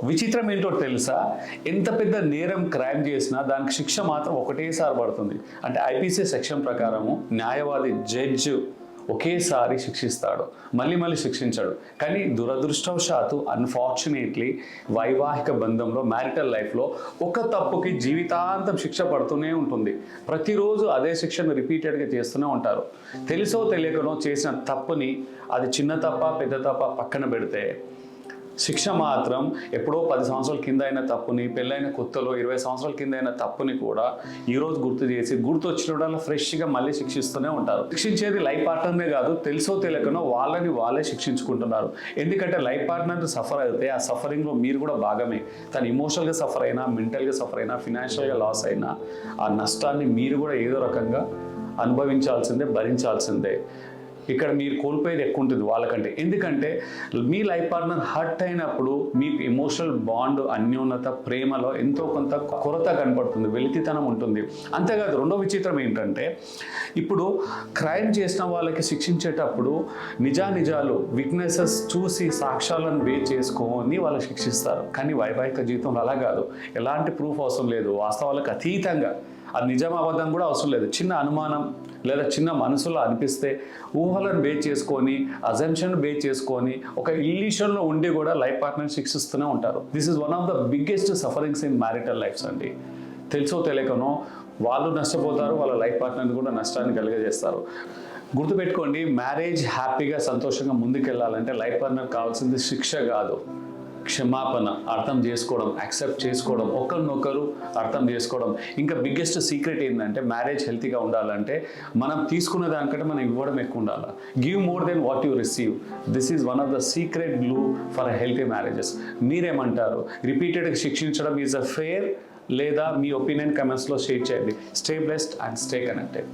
విచిత్రం ఏంటో తెలుసా? ఎంత పెద్ద నేరం క్రైమ్ చేసినా దానికి శిక్ష మాత్రం ఒకటేసారి పడుతుంది. అంటే ఐపీసీ సెక్షన్ ప్రకారము న్యాయవాది జడ్జి ఒకేసారి శిక్షిస్తాడు, మళ్ళీ శిక్షించాడు. కానీ దురదృష్టవశాత్తు అన్ఫార్చునేట్లీ వైవాహిక బంధంలో మ్యారిటల్ లైఫ్లో ఒక తప్పుకి జీవితాంతం శిక్ష పడుతూనే ఉంటుంది. ప్రతిరోజు అదే శిక్షను రిపీటెడ్గా చేస్తూనే ఉంటారు. తెలుసో తెలియకనో చేసిన తప్పుని, అది చిన్న తప్ప పెద్ద తప్ప పక్కన పెడితే శిక్ష మాత్రం ఎప్పుడో 10 సంవత్సరాల కింద అయిన తప్పుని, పెళ్ళైన కొత్తలో 20 సంవత్సరాల కింద అయిన తప్పుని కూడా ఈరోజు గుర్తు చేసి గుర్తు వచ్చినప్పుడల్లా ఫ్రెష్గా మళ్ళీ శిక్షిస్తూనే ఉంటారు. శిక్షించేది లైఫ్ పార్ట్నర్నే కాదు, తెలుసో తెలియకనో వాళ్ళే శిక్షించుకుంటున్నారు. ఎందుకంటే లైఫ్ పార్ట్నర్ సఫర్ అయితే ఆ సఫరింగ్లో మీరు కూడా భాగమే. తను ఇమోషనల్గా సఫర్ అయినా, మెంటల్గా సఫర్ అయినా, ఫినాన్షియల్గా లాస్ అయినా ఆ నష్టాన్ని మీరు కూడా ఏదో రకంగా అనుభవించాల్సిందే, భరించాల్సిందే. ఇక్కడ మీరు కోల్పోయేది ఎక్కువ ఉంటుంది వాళ్ళకంటే. ఎందుకంటే మీ లైఫ్ పార్ట్నర్ హర్ట్ అయినప్పుడు మీకు ఎమోషనల్ బాండ్, అన్యోన్యత, ప్రేమలో ఎంతో కొంత కొరత కనపడుతుంది, వెలితితనం ఉంటుంది. అంతేకాదు రెండో విచిత్రం ఏంటంటే, ఇప్పుడు క్రైమ్ చేసిన వాళ్ళకి శిక్షించేటప్పుడు నిజాలు విట్నెసెస్ చూసి సాక్ష్యాలను బేస్ చేసుకొని వాళ్ళకి శిక్షిస్తారు. కానీ వైవాహిక జీవితంలో అలా కాదు. ఎలాంటి ప్రూఫ్ అవసరం లేదు, వాస్తవాలకు అతీతంగా. అది నిజం అబద్ధం కూడా అవసరం లేదు. చిన్న అనుమానం లేదా చిన్న మనసులో అనిపిస్తే ఊహలను బేస్ చేసుకొని, అజంప్షన్ బేస్ చేసుకొని, ఒక ఇల్యూషన్లో ఉండి కూడా లైఫ్ పార్ట్నర్ శిక్షిస్తూనే ఉంటారు. This is one of the biggest sufferings in marital lifes అండి. తెలుసో తెలియకనో వాళ్ళు నష్టపోతారు, వాళ్ళ లైఫ్ పార్ట్నర్ని కూడా నష్టాన్ని కలిగజేస్తారు. గుర్తుపెట్టుకోండి, మ్యారేజ్ హ్యాపీగా సంతోషంగా ముందుకెళ్ళాలంటే లైఫ్ పార్ట్నర్ కావాల్సింది శిక్ష కాదు, క్షమాపణ, అర్థం చేసుకోవడం, యాక్సెప్ట్ చేసుకోవడం, ఒకరినొకరు అర్థం చేసుకోవడం. ఇంకా బిగ్గెస్ట్ సీక్రెట్ ఏంటంటే, మ్యారేజ్ హెల్తీగా ఉండాలంటే మనం తీసుకున్న దానికంటే మనం ఇవ్వడం ఎక్కువ ఉండాలి. Give more than what you receive. This is one of the secret glue for healthy marriages. మీరేమంటారు? రిపీటెడ్గా శిక్షించడం ఈజ్ అ ఫెయిర్, లేదా మీ ఒపీనియన్ కమెంట్స్లో షేర్ చేయండి. Stay blessed and stay connected.